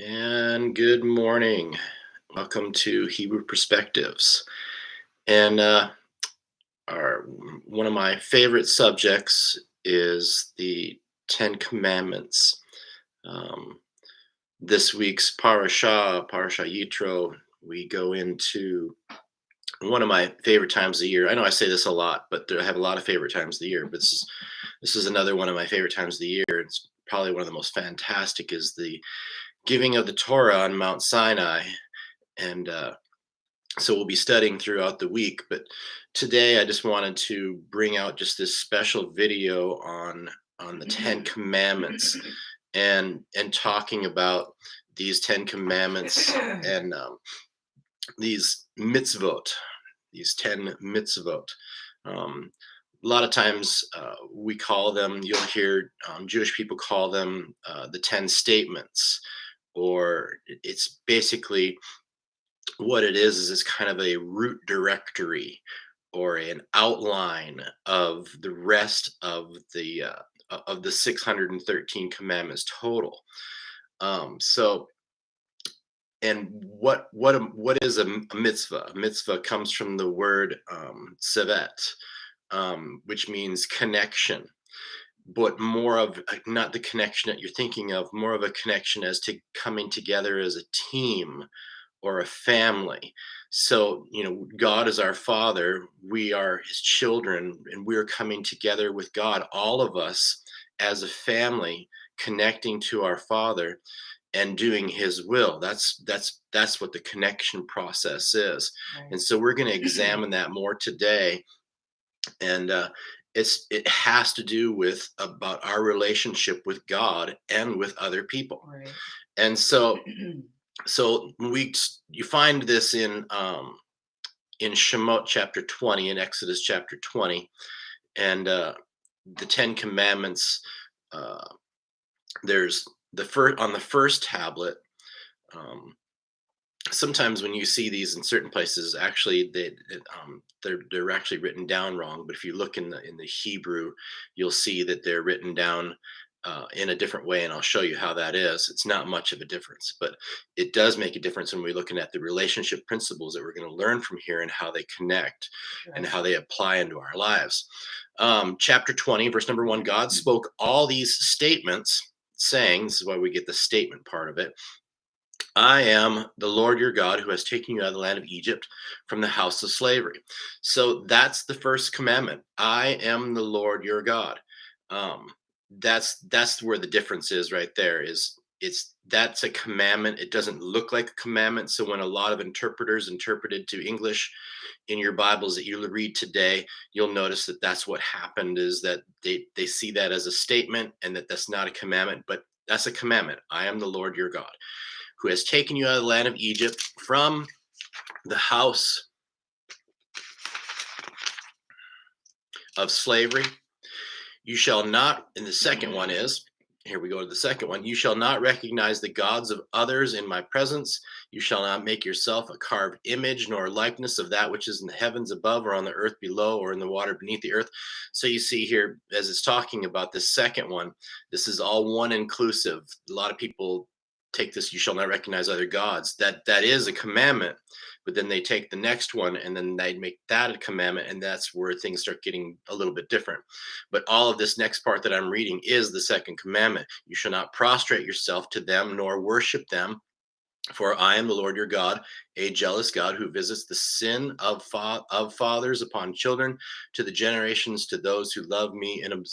And good morning. Welcome to Hebrew Perspectives. And our one of my favorite subjects is the Ten Commandments. Um, this week's Parasha Yitro, we go into one of my favorite times of the year. I know I say this a lot, but I have a lot of favorite times of the year. But this is another one of my favorite times of the year. It's probably one of the most fantastic is the giving of the Torah on Mount Sinai. And so we'll be studying throughout the week, but today I just wanted to bring out just this special video on the Ten Commandments and talking about these Ten Commandments and these mitzvot, these 10 mitzvot. um, a lot of times we call them, you'll hear Jewish people call them the 10 statements, or it's basically what it is it's kind of a root directory or an outline of the rest of the 613 commandments total. So and what is a mitzvah? A mitzvah comes from the word sevet, which means connection, but more of not the connection that you're thinking of, more of a connection as to coming together as a team or a family. So, God is our Father, we are His children, and we're coming together with God, all of us as a family, connecting to our Father and doing His will. That's what the connection process is. Right. And so we're going to examine that more today. And it has to do with about our relationship with God and with other people. Right. And so you find this in Shemot chapter 20, in Exodus chapter 20, and the 10 Commandments. Uh, there's the first on the first tablet. Um, Sometimes when you see these in certain places, actually they're actually written down wrong. But if you look in the Hebrew, you'll see that they're written down in a different way, and I'll show you how that is. It's not much of a difference, but it does make a difference when we're looking at the relationship principles that we're going to learn from here and how they connect and Right. how they apply into our lives. Chapter 20, verse number 1, God spoke all these statements, saying, this is why we get the statement part of it. I am the Lord your God who has taken you out of the land of Egypt from the house of slavery. So that's the first commandment. I am the Lord your God. Um, that's where the difference is right there. That's a commandment. It doesn't look like a commandment. So when a lot of interpreters interpreted to English in your Bibles that you read today, you'll notice that that's what happened, is that they see that as a statement and that's not a commandment, but that's a commandment. I am the Lord your God who has taken you out of the land of Egypt from the house of slavery. You shall not, and the second one is, here we go to the second one. You shall not recognize the gods of others in my presence. You shall not make yourself a carved image nor likeness of that which is in the heavens above or on the earth below or in the water beneath the earth. So you see here, as it's talking about this second one, this is all one inclusive. A lot of people take this, you shall not recognize other gods. That is a commandment, but then they take the next one and then they make that a commandment, and that's where things start getting a little bit different. But all of this next part that I'm reading is the second commandment. You shall not prostrate yourself to them nor worship them, for I am the Lord your God, a jealous God who visits the sin of fathers upon children to the generations to those who love me and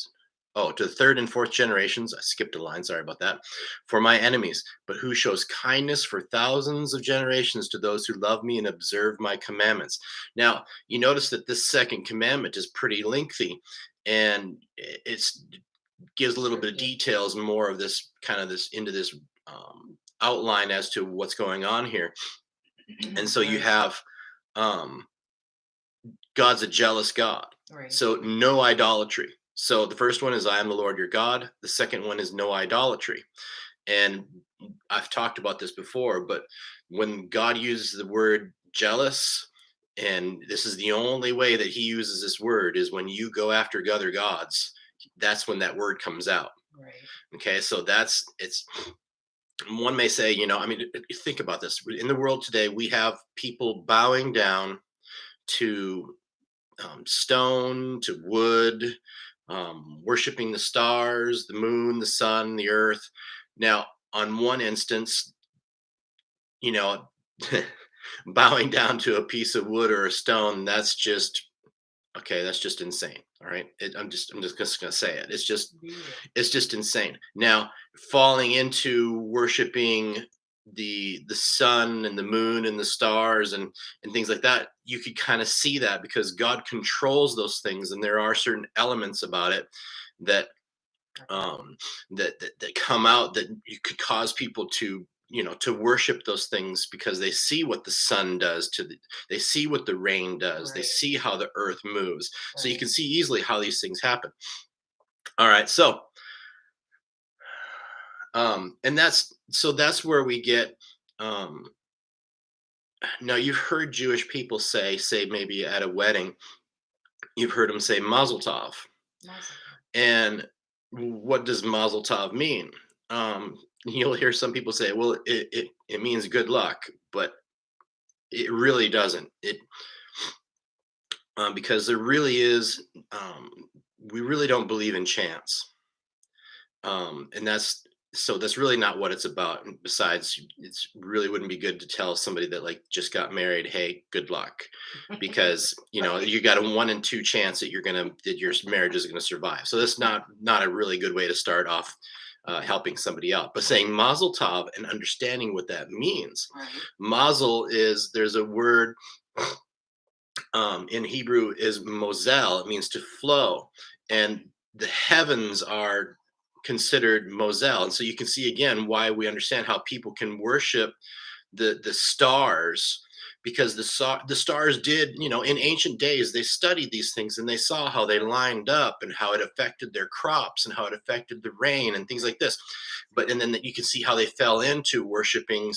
to the third and fourth generations. I skipped a line, sorry about that. For my enemies, but who shows kindness for thousands of generations to those who love me and observe my commandments. Now, you notice that this second commandment is pretty lengthy, and it's gives a little bit of details, more of this kind of this into this outline as to what's going on here. And so you Right. have um, God's a jealous God. Right. So no idolatry. So the first one is I am the Lord your God. The second one is no idolatry. And I've talked about this before, but when God uses the word jealous, and this is the only way that he uses this word, is when you go after other gods, that's when that word comes out. Right. Okay, so it's One may say, think about this. In the world today, we have people bowing down to stone, to wood, worshiping the stars, the moon, the sun, the earth. Now, on one instance, you know, bowing down to a piece of wood or a stone, that's just okay. That's just insane. All right, I'm just gonna say it. Yeah. It's just insane. Now, falling into worshiping the sun and the moon and the stars and things like that, you could kind of see that because God controls those things, and there are certain elements about it that um that come out that you could cause people to to worship those things because they see what the sun does they see what the rain does, they Right. see how the earth moves, so you Right. can see easily how these things happen. All right, so and that's where we get um now you've heard Jewish people say maybe at a wedding, you've heard them say mazel tov. Mazel tov. And what does mazel tov mean? You'll hear some people say, well, it means good luck, but it really doesn't. It because there really is we really don't believe in chance. And that's really not what it's about. And besides, it's really wouldn't be good to tell somebody that like just got married, hey, good luck, because Right. you got a 1 in 2 chance that your marriage is gonna survive. So that's not a really good way to start off helping somebody out. But saying Mazel Tov and understanding what that means. Right. Mazel is there's a word in Hebrew is Mosel. It means to flow, and the heavens are considered Mosel. And so you can see again why we understand how people can worship the stars because the stars did in ancient days they studied these things and they saw how they lined up and how it affected their crops and how it affected the rain and things like this, but and then that you can see how they fell into worshiping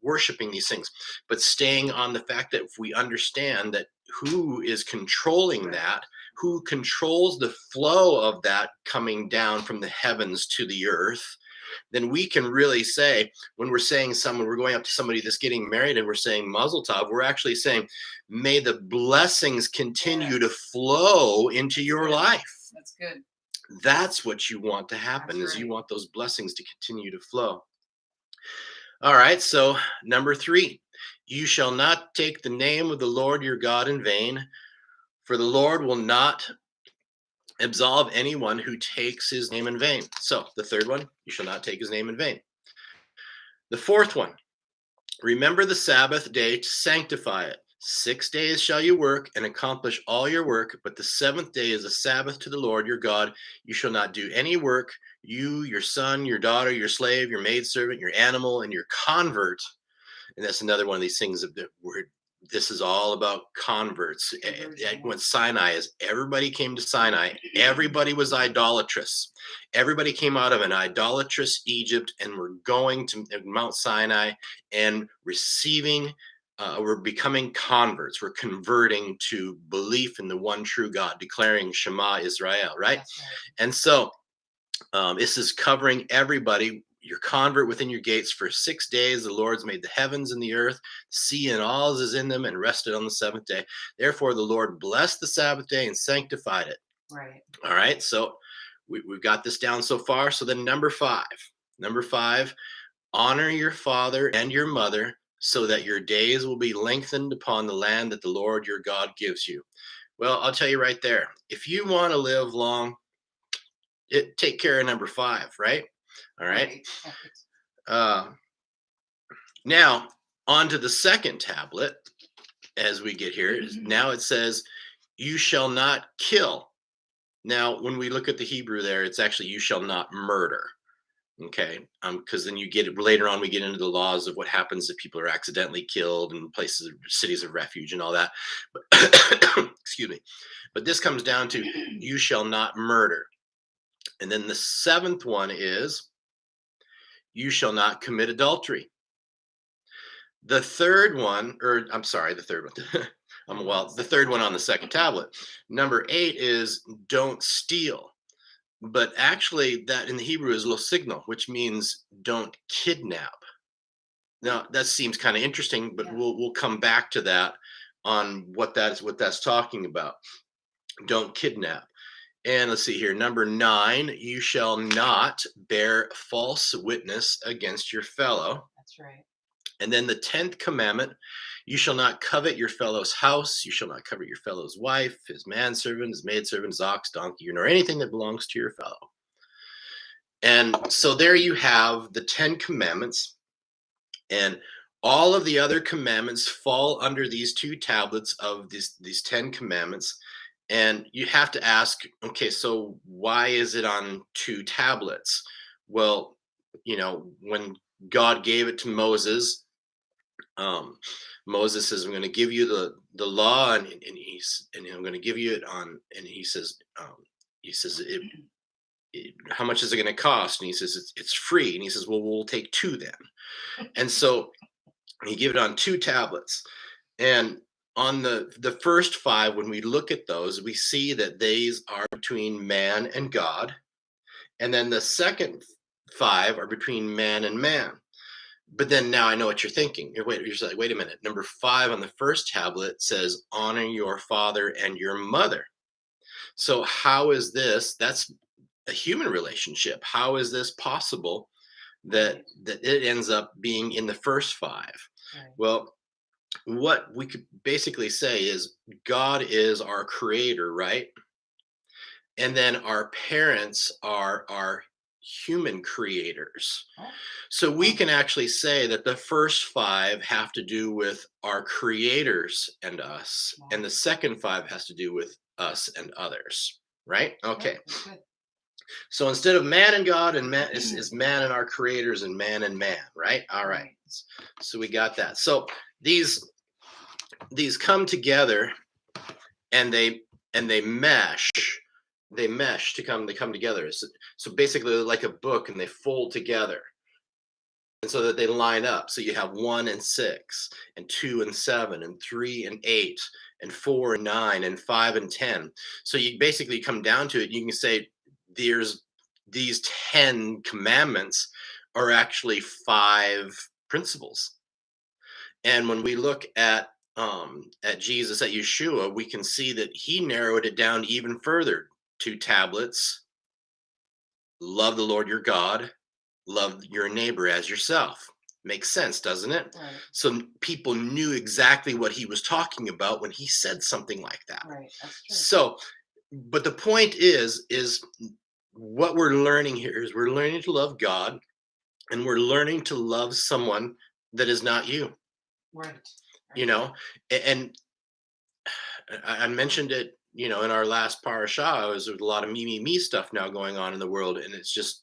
worshiping these things, but staying on the fact that if we understand that who is controlling Right. that, who controls the flow of that coming down from the heavens to the earth, then we can really say when we're saying someone, we're going up to somebody that's getting married and we're saying Mazel Tov, we're actually saying, may the blessings continue to Yes. flow into That's your good. life. That's good. That's what you want to That's happen is you right. want those blessings to continue to flow. All right, so number 3, you shall not take the name of the Lord your God in vain, for the Lord will not absolve anyone who takes his name in vain. So the third one, you shall not take his name in vain. The fourth one, remember the Sabbath day to sanctify it. 6 days shall you work and accomplish all your work, but the seventh day is a Sabbath to the Lord your God. You shall not do any work, you, your son, your daughter, your slave, your maidservant, your animal, and your convert. And that's another one of these things that this is all about converts. Conversion. When Yeah. Sinai is, everybody came to Sinai, everybody was idolatrous. Everybody came out of an idolatrous Egypt and were going to Mount Sinai and receiving. We're becoming converts. We're converting to belief in the one true God, declaring Shema Israel, right? That's right. And so this is covering everybody. Your convert within your gates for 6 days. The Lord's made the heavens and the earth, sea and all is in them, and rested on the seventh day. Therefore, the Lord blessed the Sabbath day and sanctified it. Right. All right. So we've got this down so far. So then, number five, honor your father and your mother so that your days will be lengthened upon the land that the Lord your God gives you. Well, I'll tell you right there. If you want to live long, take care of number 5, right? All right. Right. Right. Uh, now, on to the second tablet as we get here. Now it says, you shall not kill. Now, when we look at the Hebrew there, it's actually, you shall not murder. Okay. Because then you get it later on, we get into the laws of what happens if people are accidentally killed in places, cities of refuge, and all that. But, excuse me. But this comes down to, you shall not murder. And then the seventh one is, you shall not commit adultery. The third one, or I'm sorry, the third one. Third one, Well, the second third one. one on the second tablet. Number 8 is don't steal. but actually that in the Hebrew is lo signal, which means don't kidnap. Now that seems kind of interesting, but Yeah. we'll come back to that on what that's talking about. Don't kidnap. And let's see here. Number 9, you shall not bear false witness against your fellow. That's right. And then the 10th commandment, you shall not covet your fellow's house. You shall not covet your fellow's wife, his manservant, his maidservant, his ox, donkey, nor anything that belongs to your fellow. And so there you have the 10 commandments. And all of the other commandments fall under these two tablets of these 10 commandments. And you have to ask, okay, so why is it on two tablets? Well, when God gave it to Moses, Moses says, "I'm going to give you the law, and I'm going to give you it on." And he says, "How much is it going to cost?" And he says, "It's free." And he says, "Well, we'll take two then." And so he gave it on two tablets. And on the first five, when we look at those, we see that these are between man and God. And then the second five are between man and man. But then now I know what you're thinking. You're just like, wait a minute. Number 5 on the first tablet says, honor your father and your mother. So how is this? That's a human relationship. How is this possible that Right. that it ends up being in the first 5? Right. Well, what we could basically say is God is our creator, right? And then our parents are our human creators. Oh, So we wow. can actually say that the first 5 have to do with our creators and us, and Wow. the second 5 has to do with us and others, right? Good. Okay. That's good. So instead of man and God, and man is man and our creators, and man, right? All right. Right. So we got that. So these come together, and they mesh. They come together. So basically they're like a book, and they fold together, and so that they line up. So you have 1 and 6, and 2 and 7, and 3 and 8, and 4 and 9, and 5 and 10. So you basically come down to it, you can say there's these 10 commandments are actually 5 principles. And when we look at Jesus, at Yeshua, we can see that he narrowed it down even further. 2 tablets: love the Lord your God, love your neighbor as yourself. Makes sense, doesn't it? Right. So people knew exactly what he was talking about when he said something like that. Right. That's true. So, but the point is what we're learning here is we're learning to love God, and we're learning to love someone that is not you. Right. You Right. know, and I mentioned it, in our last parasha. There's a lot of me stuff now going on in the world, and it's just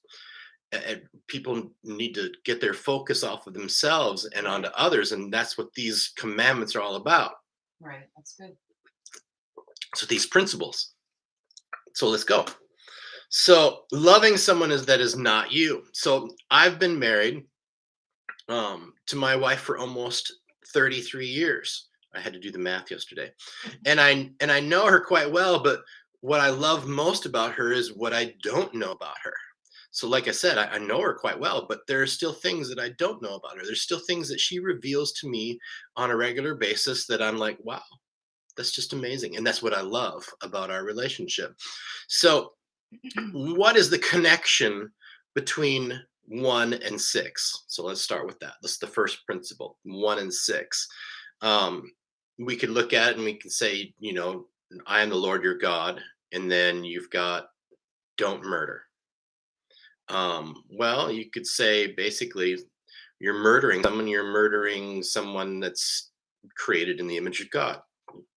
people need to get their focus off of themselves and onto Right. others, and that's what these commandments are all about. Right. That's good. So these principles. So let's go. So loving someone that is not you. So I've been married to my wife for almost 33 years. I had to do the math yesterday. And I know her quite well, but what I love most about her is what I don't know about her. So like I said, I know her quite well, but there are still things that I don't know about her. There's still things that she reveals to me on a regular basis that I'm like, wow, that's just amazing. And that's what I love about our relationship. So what is the connection between 1 and 6? So let's start with that. That's the first principle: 1 and 6. um, we could look at it and we can say, I am the Lord your God, and then you've got don't murder. Well, you could say basically you're murdering someone that's created in the image of God.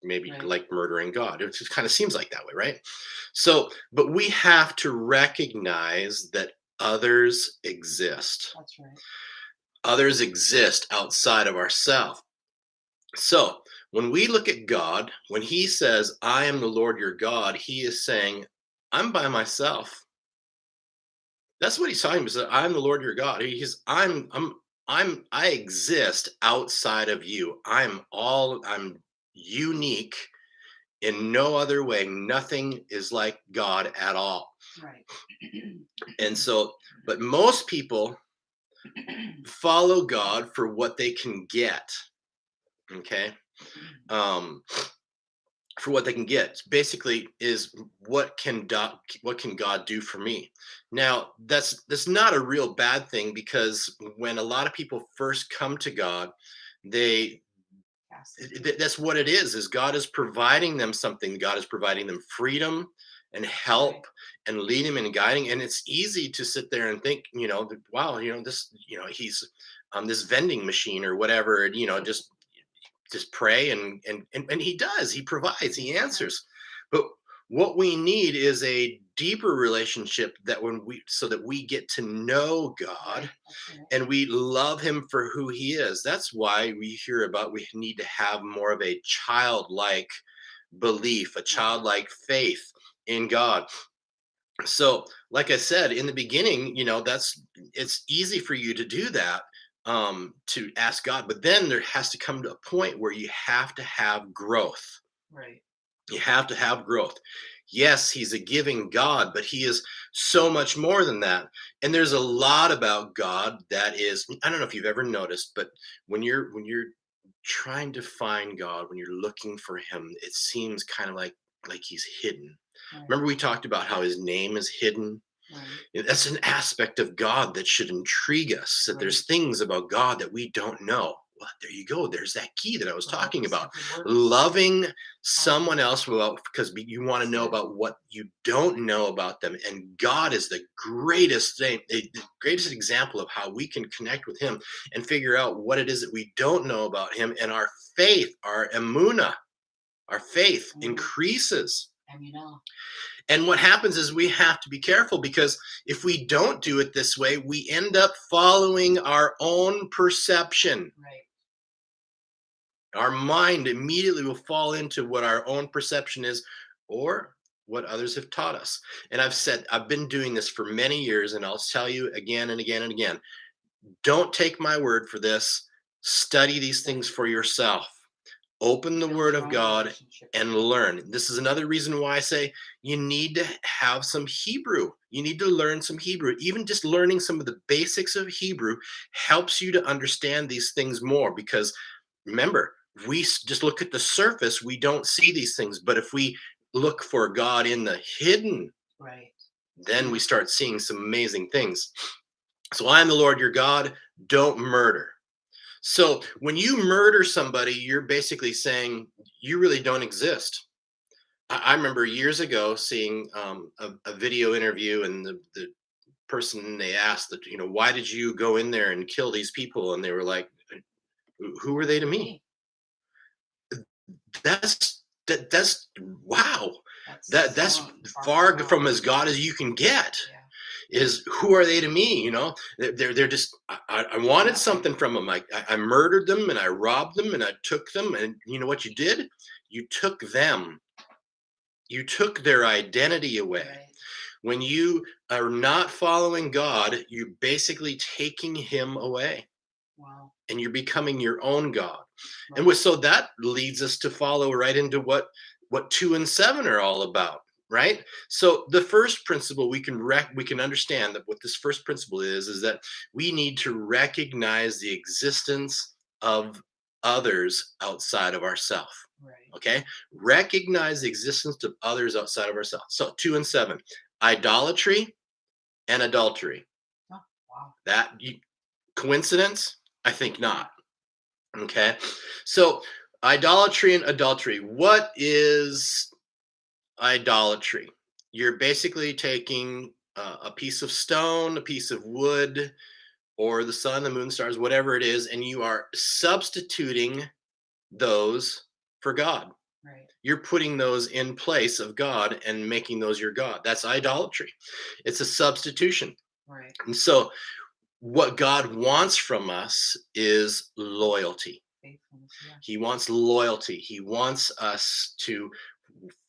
Maybe Right. like murdering God. It just kind of seems like that way, right? So, but we have to recognize that others exist. That's right. Others exist outside of ourselves. So, when we look at God, when he says, I am the Lord your God, he is saying, I'm by myself. That's what he's talking about. He said, I'm the Lord your God. I exist outside of you. I'm unique in no other way. Nothing is like God at all. Right. And so, but most people follow God for what they can get. Okay. Um, for what they can get basically is what can God do for me. Now that's not a real bad thing, because when a lot of people first come to God, they Pass the gift. that's what it is God is providing them something. God is providing them freedom and Right. help and leading and guiding. And it's easy to sit there and think, wow, this, he's this vending machine or whatever, and just pray, and he does, he provides, he Right. answers. But what we need is a deeper relationship, that when we so that we get to know God Right. That's right. and we love him for who he is. That's why we hear about we need to have more of a childlike belief, a Right. childlike faith in God. So like I said in the beginning, that's it's easy for you to do that, to ask God, but then there has to come to a point where you have to have growth. Right. You have to have growth. Yes, he's a giving God, but he is so much more than that. And there's a lot about God that is, I don't know if you've ever noticed, but when you're trying to find God, when you're looking for him, it seems kind of like he's hidden. Right. Remember we talked about how his name is hidden? Right. That's an aspect of God that should intrigue us, that Right. there's things about God that we don't know. Well, there you go. There's that key that I was So help talking us about. have the works. Loving How to someone else, well, because you want to That's know good. about what you don't know about them. And God is the greatest thing, the greatest example of how we can connect with him and figure out what it is that we don't know about him. And our faith, our emuna, our faith Mhm. increases. And you know. And what happens is we have to be careful, because if we don't do it this way, we end up following our own perception. Right. Our mind immediately will fall into what our own perception is, or what others have taught us. And I've been doing this for many years, and I'll tell you again and again and again, don't take my word for this. Study these things Study. for yourself. Open the Build word your of own God relationship with and him. learn. This is another reason why I say you need to have some Hebrew. You need to learn some Hebrew. Even just learning some of the basics of Hebrew helps you to understand these things more, because remember, if we just look at the surface, we don't see these things. But if we look for God in the hidden, Right. then we start seeing some amazing things. So I am the Lord your God. Don't murder. So when you murder somebody, you're basically saying you really don't exist. I remember years ago seeing a video interview, and the person, they asked that, why did you go in there and kill these people? And they were like, who are Who they to are me? they? That's wow. That's That's far, far from far God. from as God as you can get. Yeah. Is who are they to me? They're just I wanted Nothing. something from them. I murdered them and I robbed them and I took them, and you know what you did? You took them. You took their identity away. Right. When you are not following God, you're basically taking him away, Wow. and you're becoming your own God. And Right. so that leads us to follow right into what 2 and 7 are all about, right? So the first principle we can understand that what this first principle is that we need to recognize the existence of others outside of ourselves. Right. Okay? Recognize the existence of others outside of ourselves. So 2 and 7, idolatry and adultery. Oh, wow. Coincidence? I think Mm-mm. not. Okay. So, idolatry and adultery. What is idolatry? You're basically taking a piece of stone, a piece of wood, or the sun, the moon, stars, whatever it is, and you are substituting those for God. Right. You're putting those in place of God and making those your God. That's idolatry. It's a substitution. Right. And so, what God wants from us is loyalty. Faithfulness. Yeah. He wants loyalty. He wants us to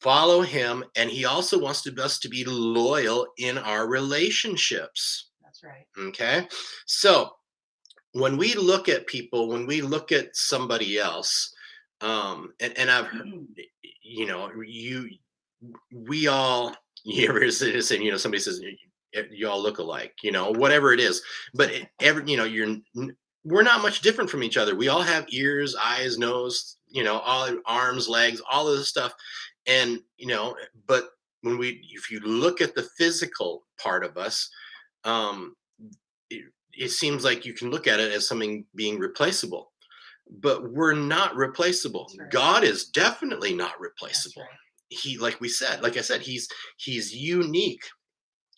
follow him, and he also wants us to be loyal in our relationships. That's right. Okay? So, when we look at people, when we look at somebody else, and I've heard, you we all you ever say, somebody says you all look alike, whatever it is. But we're not much different from each other. We all have ears, eyes, nose, all arms, legs, all of this stuff. And but if you look at the physical part of us, um, it seems like you can look at it as something being replaceable, but we're not replaceable. That's right. God is definitely not That's replaceable. right. He, like I said, he's unique.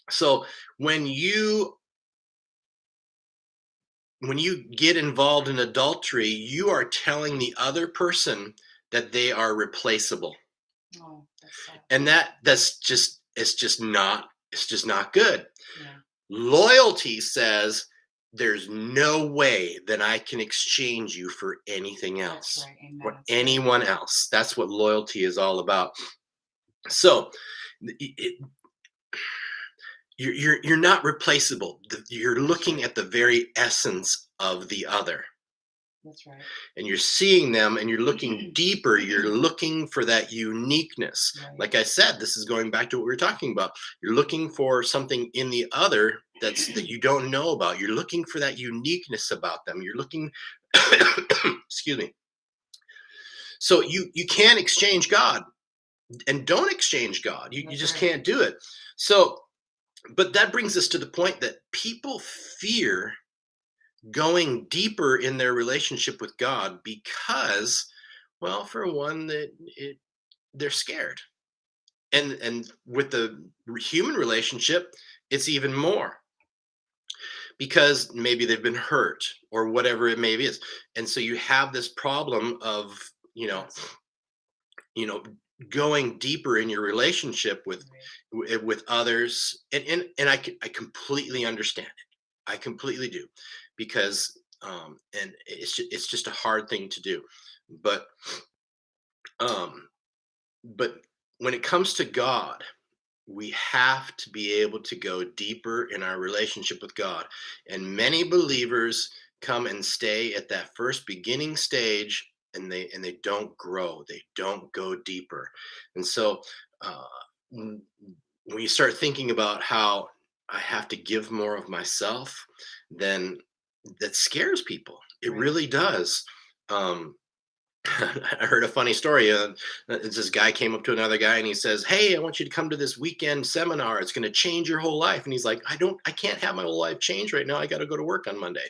So when you when you get involved in adultery, you are telling the other person that they are replaceable. Oh, that's sad. And it's just not good. Yeah. Loyalty says there's no way that I can exchange you for anything That's else right. Amen. or That's good. anyone else. That's what loyalty is all about. So you're not replaceable. You're looking at the very essence of the other, That's right. and you're seeing them, and you're looking deeper. You're looking for that uniqueness. Right. Like I said, this is going back to what we were talking about. You're looking for something in the other that you don't know about. You're looking for that uniqueness about them. You're looking excuse me. So you can't exchange God, and don't exchange God. You That's just right. can't do it. So but that brings us to the point that people fear going deeper in their relationship with God because, well, for one, they're scared, and with the human relationship, it's even more because maybe they've been hurt or whatever it maybe is, and so you have this problem of you know Yes. you know going deeper in your relationship with Right. with others, and I completely understand it. I completely do, because and it's just a hard thing to do, but um but when it comes to God, we have to be able to go deeper in our relationship with God. And many believers come and stay at that first beginning stage, and they don't grow. They don't go deeper. And so uh, when you start thinking about how I have to give more of myself, then that scares people. It Right. really does. Um, I heard a funny story. This guy came up to another guy and he says, "Hey, I want you to come to this weekend seminar. It's going to change your whole life." And he's like, I can't have my whole life change right now. I got to go to work on Monday."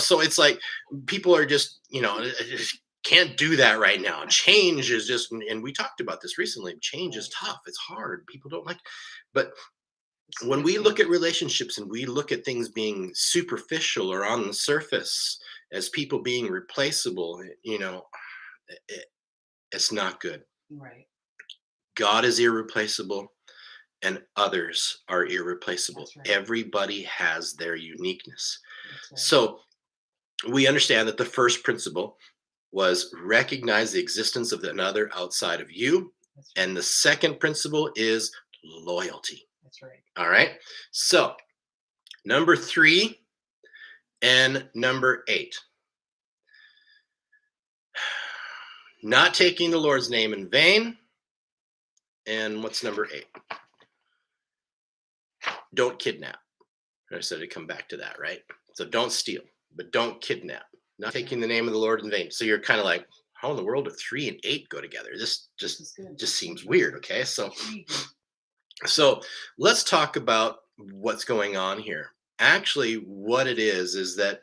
So it's like people are just, just can't do that right now. Change is just, and we talked about this recently. Change is Right. tough. It's hard. People don't like, but It's when good we look at change. relationships and we look at things being superficial or on the surface as people being replaceable, it, it's not good. Right. God is irreplaceable and others are irreplaceable. That's right. Everybody has their uniqueness. That's right. So we understand that the first principle was recognize the existence of another outside of you. That's right. And the second principle is loyalty. That's right. All right. So number 3 and number 8, not taking the Lord's name in vain. And what's number 8? Don't kidnap. I said to come back to that, right? So don't steal, but don't kidnap. Not taking the name of the Lord in vain. So you're kind of like, how in the world do 3 and 8 go together? This This just is good. just That's seems weird. interesting. Okay, so Intriguing. so let's talk about what's going on here. Actually, what it is that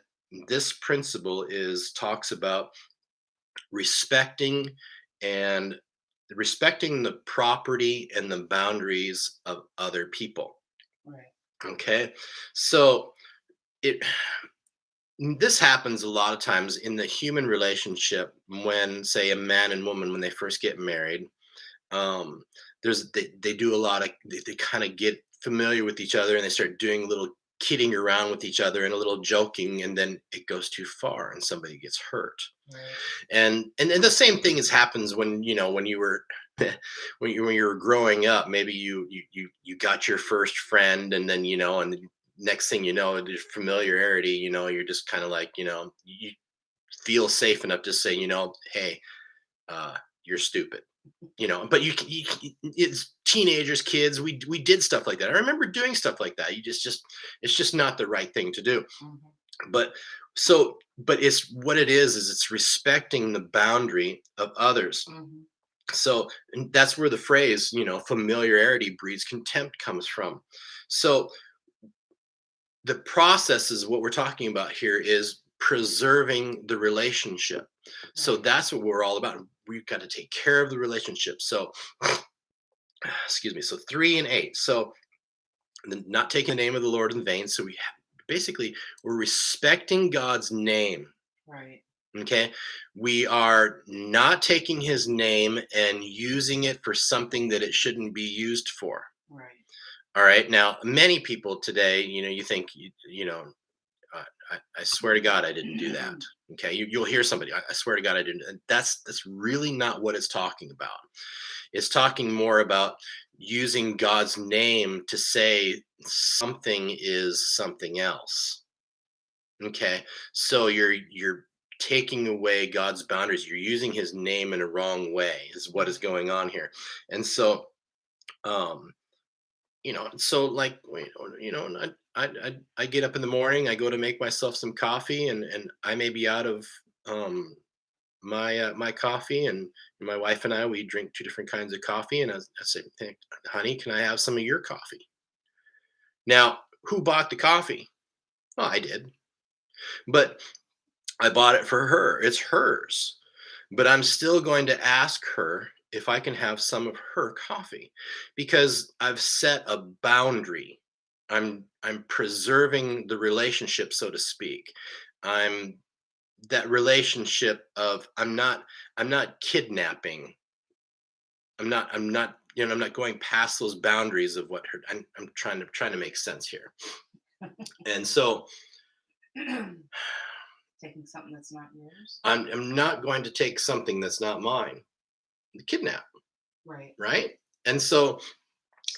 this principle is talks about respecting and respecting the property and the boundaries of other people. Right. Okay, so it this happens a lot of times in the human relationship when, say, a man and woman, when they first get married. um they do a lot of, they kind of get familiar with each other, and they start doing a little kidding around with each other and a little joking, and then it goes too far and somebody gets hurt. Right. And the same thing is happens when, when you were when you were growing up. Maybe you got your first friend, and then, and the next thing you know, there's familiarity. You're just kind of like, you feel safe enough to say, hey, you're stupid. But it's teenagers, kids. We did stuff like that. I remember doing stuff like that. It's just not the right thing to do. Mhm. But but it's what it is it's respecting the boundary of others. Mhm. So and that's where the phrase, familiarity breeds contempt comes from. So the process is what we're talking about here is preserving the relationship. So Right. that's what we're all about. We've got to take care of the relationship. So excuse me. So 3 and 8. So not taking the name of the Lord in vain. So basically we're respecting God's name. Right. Okay. We are not taking his name and using it for something that it shouldn't be used for. Right. All right. Now, many people today, you think, I swear to God, I didn't do that. Okay. You'll hear somebody, I swear to God, I didn't. And that's really not what it's talking about. It's talking more about using God's name to say something is something else. Okay. So you're taking away God's boundaries. You're using his name in a wrong way, is what is Right. going on here. And so um so like and I get up in the morning, I go to make myself some coffee, and I may be out of my coffee, and my wife and I, we drink two different kinds of coffee, and I say, "Hey, honey, can I have some of your coffee?" Now, who bought the coffee? Oh, I did, but I bought it for her. It's hers. But I'm still going to ask her if I can have some of her coffee because I've set a boundary. I'm preserving the relationship, so to speak. I'm that relationship of I'm not kidnapping. I'm not going past those boundaries of what her I'm trying to make sense here. And so Taking something that's not yours. I'm not going to take something that's not mine. Kidnap, Right. right? And so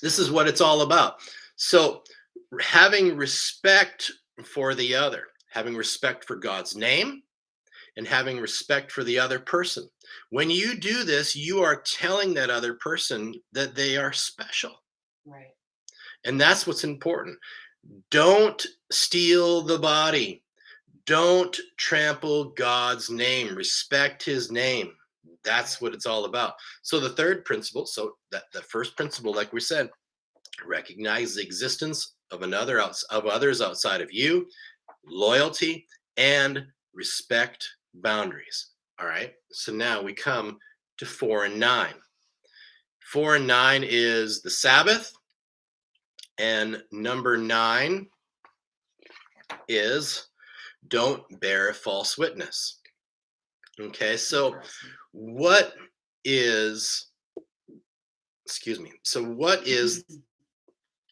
this is what it's all about. So having respect for the other, having respect for God's name, and having respect for the other person. When you do this, you are telling that other person that they are special. Right. And that's what's important. Don't steal the body. Don't trample God's name. Respect his name. That's Right. what it's all about. So the third principle, so that the first principle, like we said, recognize the existence of of others outside of you, loyalty, and respect boundaries. All right. So now we come to 4 and 9. 4 and 9 is the Sabbath, and number 9 is don't bear false witness. Okay. So Interesting. what is excuse me. So what is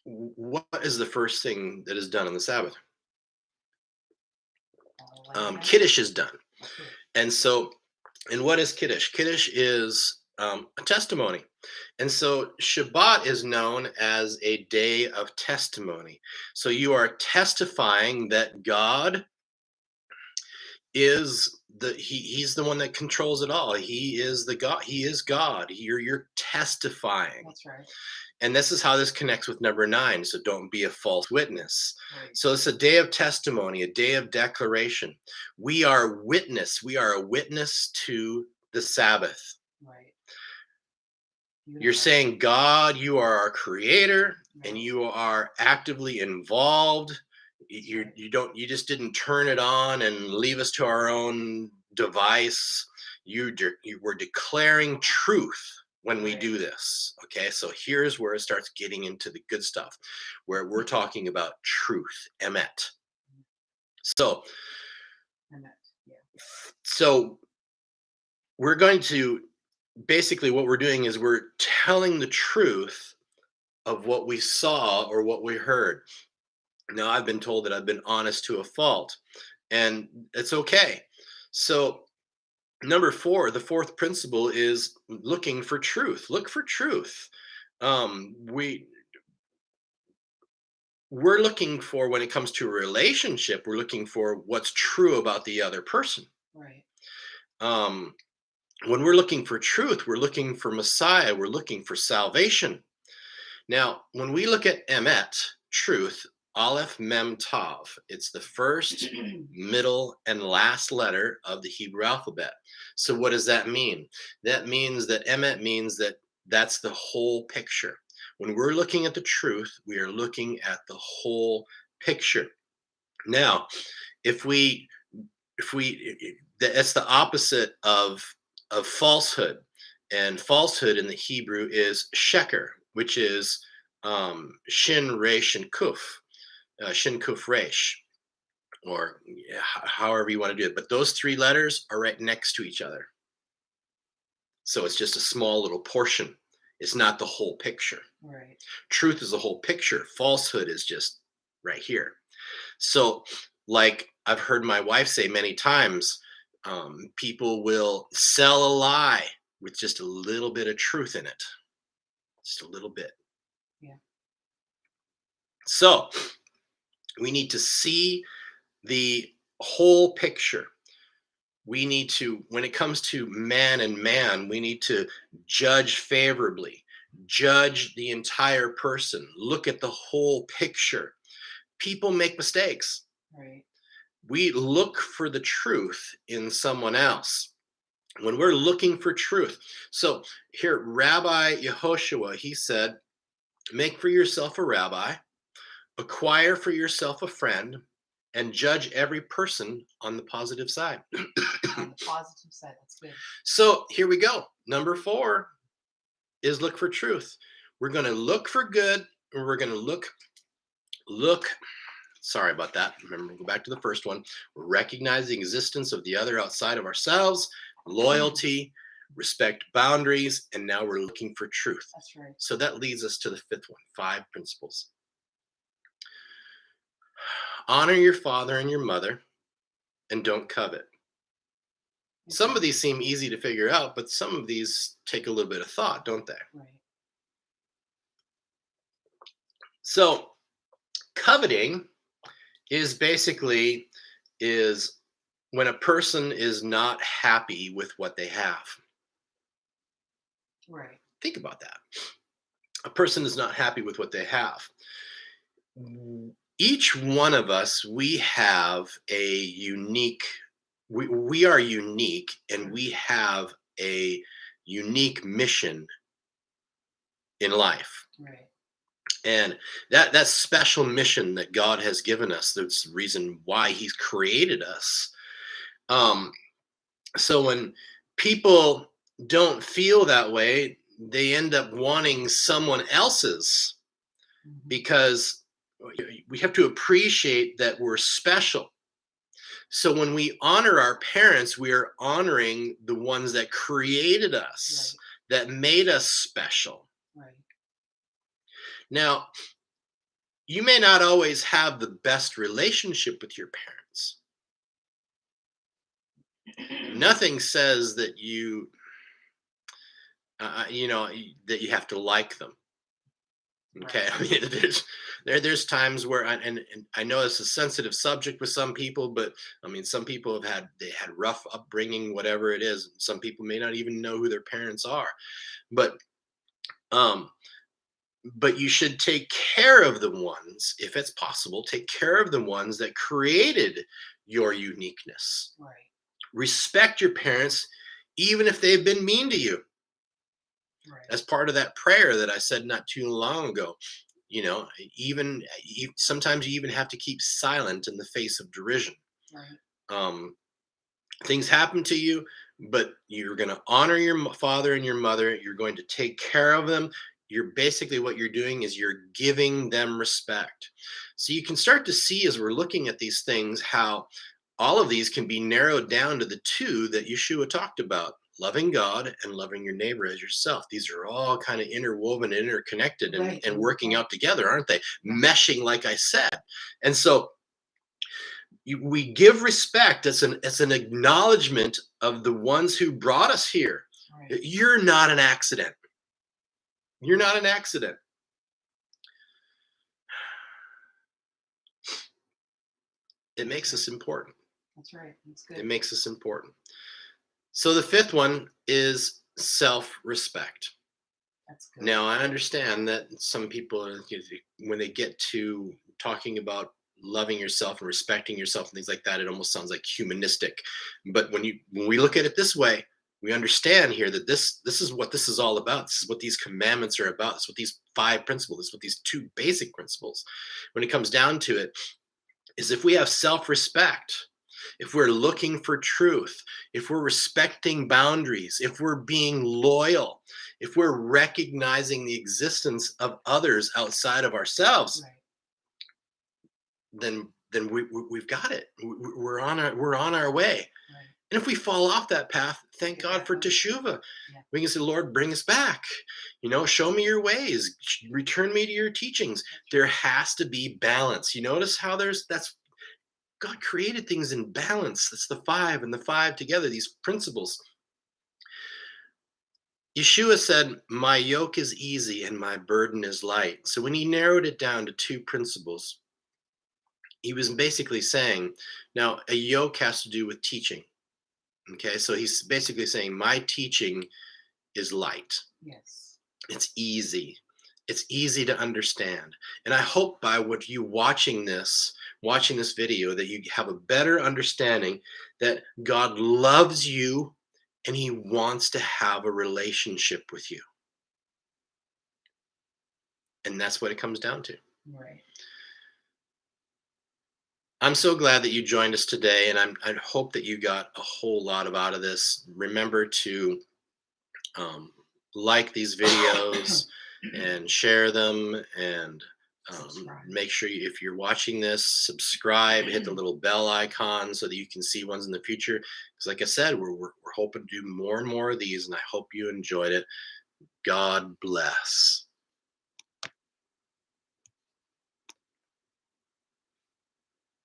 the first thing that is done on the Sabbath? Laying down. Kiddush is done. Okay. And so, and what is Kiddush? Kiddush is a testimony. And so Shabbat is known as a day of testimony. So you are testifying that God is he's the one that controls it all. He is the God. He is God. You're testifying. That's right. And this is how this connects with number 9. So don't be a false witness. Right. So it's a day of testimony, a day of declaration. We are witness. We are a witness to the Sabbath. Right. You're Beautiful. saying, God, you are our creator, and Right. you are actively involved. Right. You just didn't turn it on and leave us to our own device. You were declaring truth when we Right. do this. Okay, so here's where it starts getting into the good stuff, where we're talking about truth, emet. So, And that, yeah. so we're going to basically what we're doing is we're telling the truth of what we saw or what we heard. Now, I've been told that I've been honest to a fault, and it's okay. So, number 4, the fourth principle is looking for truth. Look for truth. We're looking for, when it comes to a relationship, we're looking for what's true about the other person. Right. Um, When we're looking for truth, we're looking for Messiah, we're looking for salvation. Now, when we look at emet, truth, Aleph Mem Tav, it's the first, middle, and last letter of the Hebrew alphabet. So, what does that mean? That means that emet means that that's the whole picture. When we're looking at the truth, we are looking at the whole picture. Now, if we that's the opposite of falsehood, and falsehood in the Hebrew is sheker, which is shin resh and kuf, shin kuf resh, or however you want to do it, but those three letters are right next to each other, so it's just a small little portion. It's not the whole picture. Right. Truth is the whole picture, falsehood is just right here. So, like I've heard my wife say many times, people will sell a lie with just a little bit of truth in it, just a little bit. Yeah. So, we need to see the whole picture. We need to, when it comes to man, we need to judge favorably, judge the entire person, look at the whole picture. People make mistakes. Right. We look for the truth in someone else. When we're looking for truth. So here, Rabbi Yehoshua, he said, make for yourself a rabbi, acquire for yourself a friend, and judge every person on the positive side. On the positive side, that's good. So here we go. Number 4 is look for truth. We're going to look for good, and we're going to look. Sorry about that. Remember, go back to the first one. Recognize the existence of the other outside of ourselves, loyalty, respect boundaries, and now we're looking for truth. That's right. So that leads us to the 5th one, 5 principles. Honor your father and your mother, and don't covet. Some of these seem easy to figure out, but some of these take a little bit of thought, don't they? Right. So coveting is basically is when a person is not happy with what they have. Right. Think about that. A person is not happy with what they have. Each one of us, we have a unique, we are unique, and we have a unique mission in life. Right. And that special mission that God has given us, that's the reason why he's created us. So when people don't feel that way, they end up wanting someone else's, because we have to appreciate that we're special. So when we honor our parents, we are honoring the ones that created us, right, that made us special. Right. Now, you may not always have the best relationship with your parents. Nothing says that that you have to like them. Okay, I mean, there's times where, and I know it's a sensitive subject with some people, but I mean, some people had rough upbringing, whatever it is. Some people may not even know who their parents are, but you should take care of the ones, if it's possible, take care of the ones that created your uniqueness. Right. Respect your parents, even if they've been mean to you. Right. As part of that prayer that I said not too long ago, sometimes you even have to keep silent in the face of derision. Right. Things happen to you, but you're going to honor your father and your mother. You're going to take care of them. You're basically, what you're doing is you're giving them respect. So you can start to see, as we're looking at these things, how all of these can be narrowed down to the 2 that Yeshua talked about: loving God and loving your neighbor as yourself. These are all kind of interwoven, interconnected, and, right, and working out together, aren't they? Meshing, like I said. And so we give respect. It's an acknowledgement of the ones who brought us here. Right. You're not an accident. You're not an accident. It makes us important. That's right. That's good. It makes us important. So the fifth one is self-respect. That's good. Now, I understand that some people, when they get to talking about loving yourself and respecting yourself and things like that, it almost sounds like humanistic. But when we look at it this way, we understand here that this is what this is all about. This is what these commandments are about. This is what these five principles, this is what these two basic principles, when it comes down to it, is if we have self-respect, if we're looking for truth, if we're respecting boundaries, if we're being loyal, if we're recognizing the existence of others outside of ourselves, Right. then we've got it. We're on our way. Right. And if we fall off that path, thank Get God back for on. teshuva. Yeah. We can say, Lord, bring us back. Show me your ways. Return me to your teachings. There has to be balance. You notice how that's God created things in balance. That's the five and the five together, these principles. Yeshua said, my yoke is easy and my burden is light. So when he narrowed it down to two principles, he was basically saying, now a yoke has to do with teaching. Okay, so he's basically saying, my teaching is light. Yes. It's easy. It's easy to understand. And I hope by what you watching this video, that you have a better understanding that God loves you and he wants to have a relationship with you. And that's what it comes down to. Right. I'm so glad that you joined us today, and I hope that you got a whole lot out of this. Remember to um, like these videos and share them, and make sure if you're watching this, subscribe, hit the little bell icon so that you can see ones in the future. Because like I said, we're hoping to do more and more of these, and I hope you enjoyed it. God bless.